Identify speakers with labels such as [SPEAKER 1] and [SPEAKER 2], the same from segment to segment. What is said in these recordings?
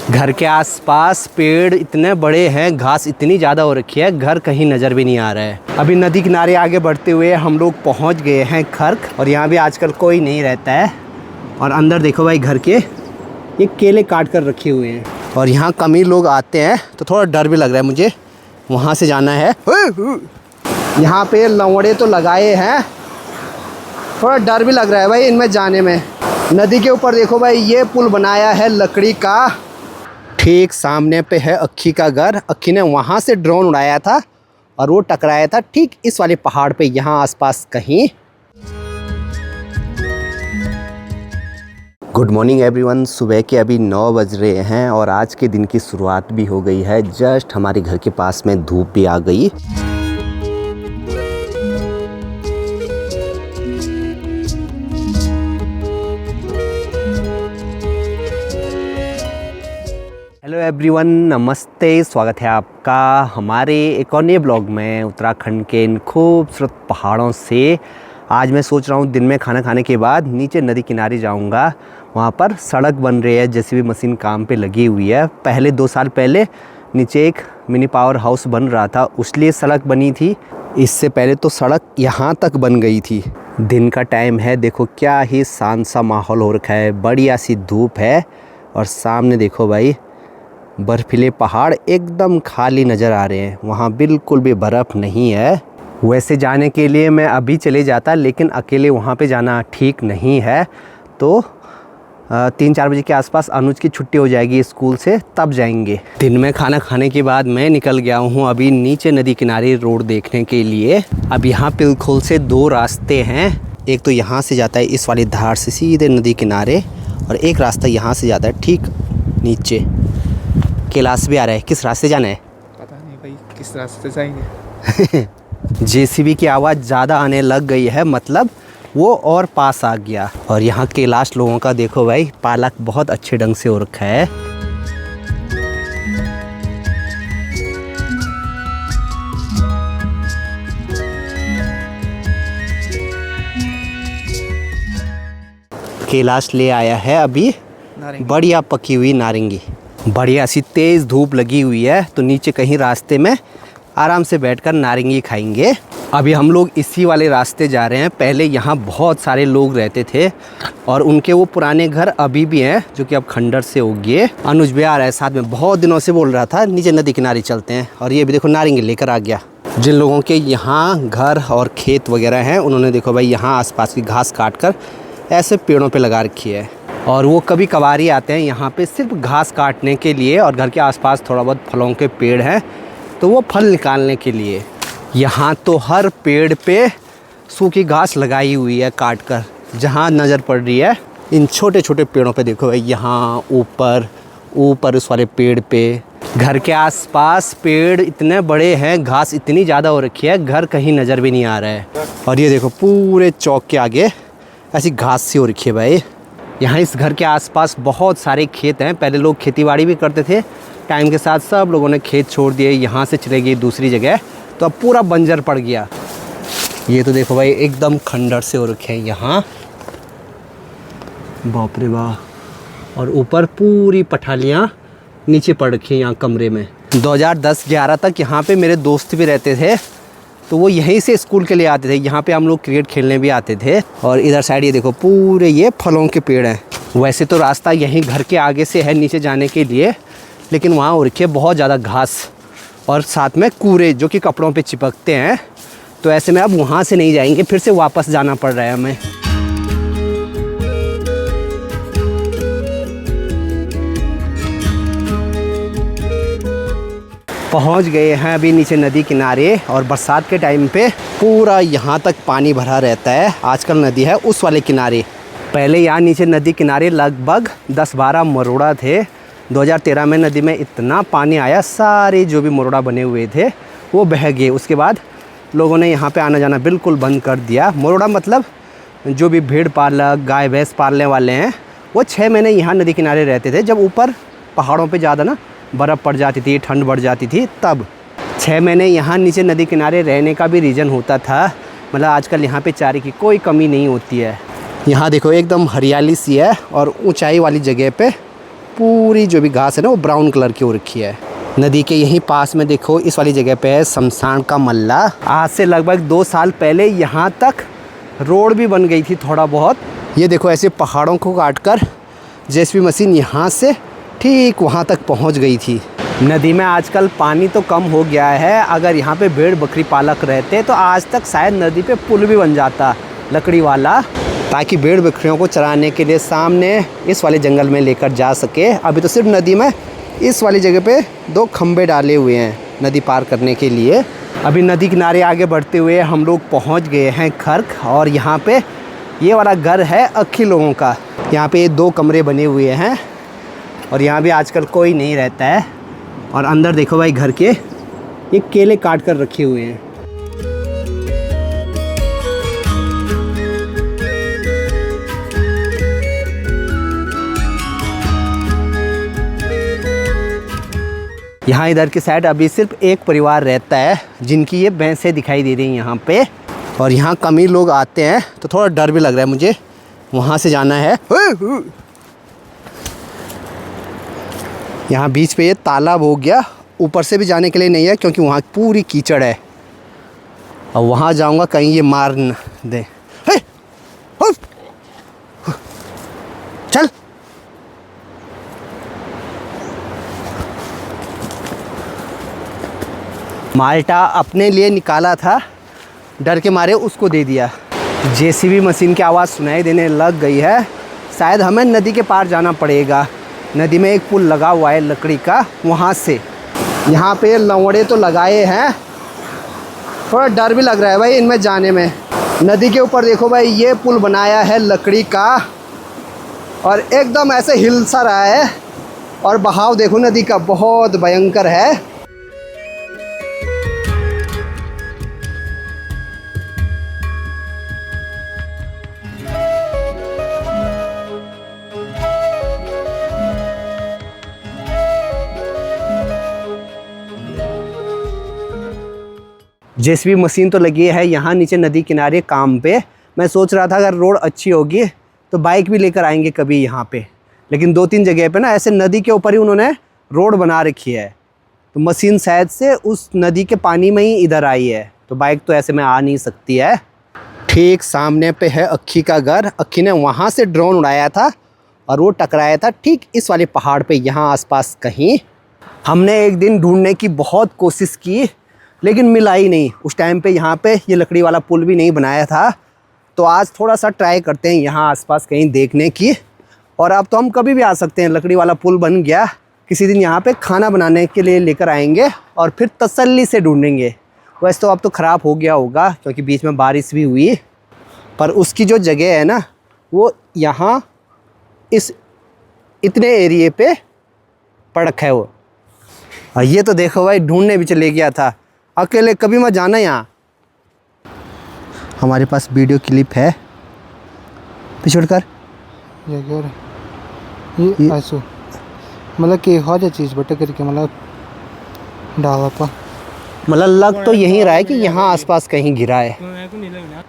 [SPEAKER 1] घर के आसपास पेड़ इतने बड़े हैं, घास इतनी ज़्यादा हो रखी है, घर कहीं नज़र भी नहीं आ रहा है। अभी नदी किनारे आगे बढ़ते हुए हम लोग पहुंच गए हैं खर्क, और यहाँ भी आजकल कोई नहीं रहता है। और अंदर देखो भाई, घर के ये केले काट कर रखे हुए हैं, और यहाँ कम ही लोग आते हैं, तो थोड़ा डर भी लग रहा है मुझे। वहाँ से जाना है। यहाँ पे लवड़े तो लगाए हैं, थोड़ा डर भी लग रहा है भाई इनमें जाने में। नदी के ऊपर देखो भाई, ये पुल बनाया है लकड़ी का। ठीक सामने पे है अक्की का घर। अक्की ने वहाँ से ड्रोन उड़ाया था और वो टकराया था ठीक इस वाले पहाड़ पे, यहाँ आसपास कहीं। Good morning everyone. सुबह के अभी 9 बज रहे हैं और आज के दिन की शुरुआत भी हो गई है। जस्ट हमारे घर के पास में धूप भी आ गई। हेलो एवरीवन, नमस्ते। स्वागत है आपका हमारे एक और नए ब्लॉग में उत्तराखंड के इन खूबसूरत पहाड़ों से। आज मैं सोच रहा हूँ दिन में खाना खाने के बाद नीचे नदी किनारे जाऊँगा। वहाँ पर सड़क बन रही है, जेसीबी मशीन काम पे लगी हुई है। पहले 2 साल पहले नीचे एक मिनी पावर हाउस बन रहा था, उसलिए सड़क बनी थी। इससे पहले तो सड़क यहाँ तक बन गई थी। दिन का टाइम है, देखो क्या ही शांत सा माहौल हो रखा है। बढ़िया सी धूप है और सामने देखो भाई, बर्फीले पहाड़ एकदम खाली नज़र आ रहे हैं। वहाँ बिल्कुल भी बर्फ़ नहीं है। वैसे जाने के लिए मैं अभी चले जाता, लेकिन अकेले वहाँ पे जाना ठीक नहीं है। तो 3-4 बजे के आसपास अनुज की छुट्टी हो जाएगी स्कूल से, तब जाएंगे। दिन में खाना खाने के बाद मैं निकल गया हूँ अभी नीचे नदी किनारे रोड देखने के लिए। अब यहाँ पिलखुल से 2 रास्ते हैं। एक तो यहाँ से जाता है इस वाली धार से सीधे नदी किनारे, और एक रास्ता यहाँ से जाता है ठीक नीचे। कैलाश भी आ रहा है। किस रास्ते जाना है
[SPEAKER 2] पता नहीं भाई, किस रास्ते जाएंगे।
[SPEAKER 1] जेसीबी की आवाज़ ज़्यादा आने लग गई है, मतलब वो और पास आ गया। और यहाँ कैलाश लोगों का देखो भाई, पालक बहुत अच्छे ढंग से हो रखा है। कैलाश ले आया है अभी बढ़िया पकी हुई नारंगी। बढ़िया सी तेज़ धूप लगी हुई है, तो नीचे कहीं रास्ते में आराम से बैठकर नारंगी खाएंगे। अभी हम लोग इसी वाले रास्ते जा रहे हैं। पहले यहाँ बहुत सारे लोग रहते थे और उनके वो पुराने घर अभी भी हैं, जो कि अब खंडर से हो गए। अनुज भी आ रहा है साथ में, बहुत दिनों से बोल रहा था नीचे नदी किनारे चलते हैं। और ये भी देखो नारंगी लेकर आ गया। जिन लोगों के यहाँ घर और खेत वगैरह हैं, उन्होंने देखो भाई यहाँ आसपास की घास काट कर ऐसे पेड़ों पे लगा रखी है। और वो कभी कभार ही आते हैं यहाँ पे सिर्फ घास काटने के लिए, और घर के आसपास थोड़ा बहुत फलों के पेड़ हैं तो वो फल निकालने के लिए। यहाँ तो हर पेड़ पे सूखी घास लगाई हुई है काट कर, जहाँ नज़र पड़ रही है। इन छोटे छोटे पेड़ों पे देखो भाई, यहाँ ऊपर उस वाले पेड़ पे। घर के आसपास पेड़ इतने बड़े हैं, घास इतनी ज़्यादा हो रखी है, घर कहीं नज़र भी नहीं आ रहा है। और ये देखो पूरे चौक के आगे ऐसी घास सी हो रखी है भाई। यहाँ इस घर के आसपास बहुत सारे खेत हैं। पहले लोग खेतीबाड़ी भी करते थे, टाइम के साथ सब लोगों ने खेत छोड़ दिए, यहाँ से चले गए दूसरी जगह, तो अब पूरा बंजर पड़ गया। ये तो देखो भाई एकदम खंडर से हो रखे हैं यहाँ, बाप रे बाप। और ऊपर पूरी पठालियाँ नीचे पड़ रखी हैं यहाँ कमरे में। 2010-11 तक यहाँ पे मेरे दोस्त भी रहते थे, तो वो यहीं से स्कूल के लिए आते थे। यहाँ पे हम लोग क्रिकेट खेलने भी आते थे। और इधर साइड ये देखो पूरे ये फलों के पेड़ हैं। वैसे तो रास्ता यहीं घर के आगे से है नीचे जाने के लिए, लेकिन वहाँ हो रखी है बहुत ज़्यादा घास और साथ में कूड़े जो कि कपड़ों पे चिपकते हैं। तो ऐसे में अब वहाँ से नहीं जाएंगे, फिर से वापस जाना पड़ रहा है हमें। पहुंच गए हैं अभी नीचे नदी किनारे, और बरसात के टाइम पे पूरा यहाँ तक पानी भरा रहता है। आजकल नदी है उस वाले किनारे। पहले यहाँ नीचे नदी किनारे लगभग 10-12 मरोड़ा थे। 2013 में नदी में इतना पानी आया, सारे जो भी मरोड़ा बने हुए थे वो बह गए। उसके बाद लोगों ने यहाँ पे आना जाना बिल्कुल बंद कर दिया। मरोड़ा मतलब जो भी भेड़ पालक, गाय भैंस पालने वाले हैं, वो 6 महीने यहाँ नदी किनारे रहते थे। जब ऊपर पहाड़ों पे ज़्यादा ना बर्फ़ पड़ जाती थी, ठंड बढ़ जाती थी, तब 6 महीने यहाँ नीचे नदी किनारे रहने का भी रीज़न होता था। मतलब आजकल यहाँ पे चारे की कोई कमी नहीं होती है। यहाँ देखो एकदम हरियाली सी है, और ऊंचाई वाली जगह पे पूरी जो भी घास है ना वो ब्राउन कलर की हो रखी है। नदी के यहीं पास में देखो इस वाली जगह पे है शमशान का मल्ला। आज से लगभग 2 साल पहले यहाँ तक रोड भी बन गई थी थोड़ा बहुत। ये देखो ऐसे पहाड़ों को काट कर जेसीबी मशीन यहाँ से ठीक वहाँ तक पहुँच गई थी। नदी में आजकल पानी तो कम हो गया है, अगर यहाँ पे भेड़ बकरी पालक रहते तो आज तक शायद नदी पे पुल भी बन जाता लकड़ी वाला, ताकि भेड़ बकरियों को चराने के लिए सामने इस वाले जंगल में लेकर जा सके। अभी तो सिर्फ नदी में इस वाली जगह पे 2 खंबे डाले हुए हैं नदी पार करने के लिए। अभी नदी किनारे आगे बढ़ते हुए हम लोग पहुँच गए हैं खर्क, और यहाँ पे ये वाला घर है अक्खी लोगों का। यहाँ पे 2 कमरे बने हुए हैं और यहाँ भी आजकल कोई नहीं रहता है। और अंदर देखो भाई घर के ये केले काट कर रखे हुए हैं। यहाँ इधर की साइड अभी सिर्फ एक परिवार रहता है जिनकी ये भैंसें दिखाई दे रही हैं यहाँ पे। और यहाँ कम ही लोग आते हैं तो थोड़ा डर भी लग रहा है मुझे, वहाँ से जाना है। यहाँ बीच पे ये तालाब हो गया, ऊपर से भी जाने के लिए नहीं है क्योंकि वहाँ पूरी कीचड़ है। और वहाँ जाऊँगा कहीं ये मार न दे। चल माल्टा अपने लिए निकाला था, डर के मारे उसको दे दिया। जेसीबी मशीन की आवाज़ सुनाई देने लग गई है, शायद हमें नदी के पार जाना पड़ेगा। नदी में एक पुल लगा हुआ है लकड़ी का, वहाँ से। यहाँ पे लवड़े तो लगाए हैं, थोड़ा डर भी लग रहा है भाई इनमें जाने में। नदी के ऊपर देखो भाई ये पुल बनाया है लकड़ी का और एकदम ऐसे हिल सा रहा है। और बहाव देखो नदी का बहुत भयंकर है। जेसीबी मशीन तो लगी है यहाँ नीचे नदी किनारे काम पे। मैं सोच रहा था अगर रोड अच्छी होगी तो बाइक भी लेकर आएंगे कभी यहाँ पे, लेकिन 2-3 जगह पे ना ऐसे नदी के ऊपर ही उन्होंने रोड बना रखी है, तो मशीन शायद से उस नदी के पानी में ही इधर आई है, तो बाइक तो ऐसे में आ नहीं सकती है। ठीक सामने पे है अक्खी का घर। अक्खी ने वहाँ से ड्रोन उड़ाया था और वो टकराया था ठीक इस वाले पहाड़ पे यहाँ आसपास कहीं। हमने एक दिन ढूंढने की बहुत कोशिश की लेकिन मिला ही नहीं। उस टाइम पे यहाँ पे ये लकड़ी वाला पुल भी नहीं बनाया था, तो आज थोड़ा सा ट्राई करते हैं यहाँ आसपास कहीं देखने की। और अब तो हम कभी भी आ सकते हैं, लकड़ी वाला पुल बन गया, किसी दिन यहाँ पे खाना बनाने के लिए लेकर आएंगे और फिर तसल्ली से ढूंढेंगे। वैसे तो अब तो ख़राब हो गया होगा क्योंकि बीच में बारिश भी हुई, पर उसकी जो जगह है ना वो यहाँ इस इतने एरिए पे पड़ रखा है वो। और ये तो देखो भाई ढूंढने भी चले गया था, अकेले कभी मत जाना यहाँ। हमारे पास वीडियो क्लिप है, पिछड़ कर
[SPEAKER 2] ये ऐसो मतलब कि हर चीज़ बटे करके मतलब डाला पा
[SPEAKER 1] मतलब लग तो यहीं रहा है कि यहाँ आसपास कहीं गिरा है।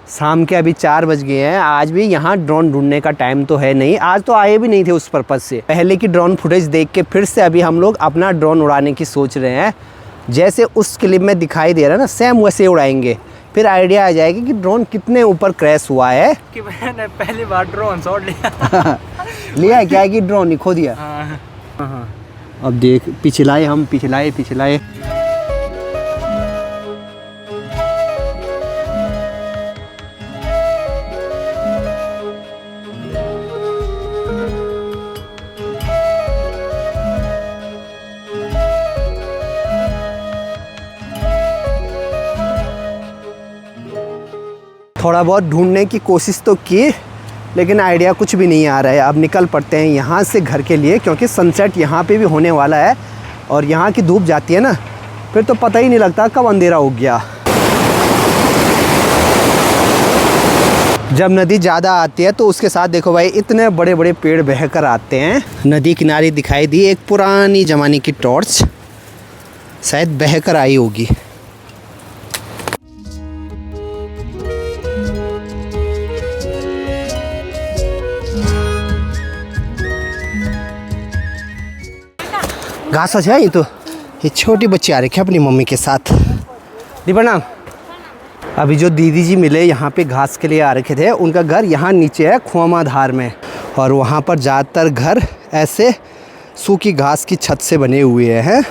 [SPEAKER 1] शाम के अभी 4 बज गए हैं। आज भी यहाँ ड्रोन ढूंढने का टाइम तो है नहीं, आज तो आए भी नहीं थे उस पर्पज़ से। पहले की ड्रोन फुटेज देख के फिर से अभी हम लोग अपना ड्रोन उड़ाने की सोच रहे हैं। जैसे उस क्लिप में दिखाई दे रहा है ना सेम वैसे उड़ाएंगे, फिर आइडिया आ जाएगा कि ड्रोन कितने ऊपर क्रैश हुआ है।
[SPEAKER 2] कि मैंने पहली बार ड्रोन शॉट लिया
[SPEAKER 1] लिया क्या है कि ड्रोन ही खो दिया।
[SPEAKER 2] हाँ।
[SPEAKER 1] अब देख पिछलाए हम पिछलाए। थोड़ा बहुत ढूंढने की कोशिश तो की लेकिन आइडिया कुछ भी नहीं आ रहा है। अब निकल पड़ते हैं यहाँ से घर के लिए क्योंकि सनसेट यहाँ पे भी होने वाला है और यहाँ की धूप जाती है ना फिर तो पता ही नहीं लगता कब अंधेरा हो गया। जब नदी ज़्यादा आती है तो उसके साथ देखो भाई इतने बड़े बड़े पेड़ बहकर आते हैं। नदी किनारे दिखाई दी एक पुरानी ज़माने की टॉर्च, शायद बहकर आई होगी। घास हो जाए तो ये छोटी बच्ची आ रखी है अपनी मम्मी के साथ। दी प्रणाम। अभी जो दीदी जी मिले यहाँ पे घास के लिए आ रखे थे, उनका घर यहाँ नीचे है खुआमाधार में, और वहाँ पर ज़्यादातर घर ऐसे सूखी घास की छत से बने हुए हैं।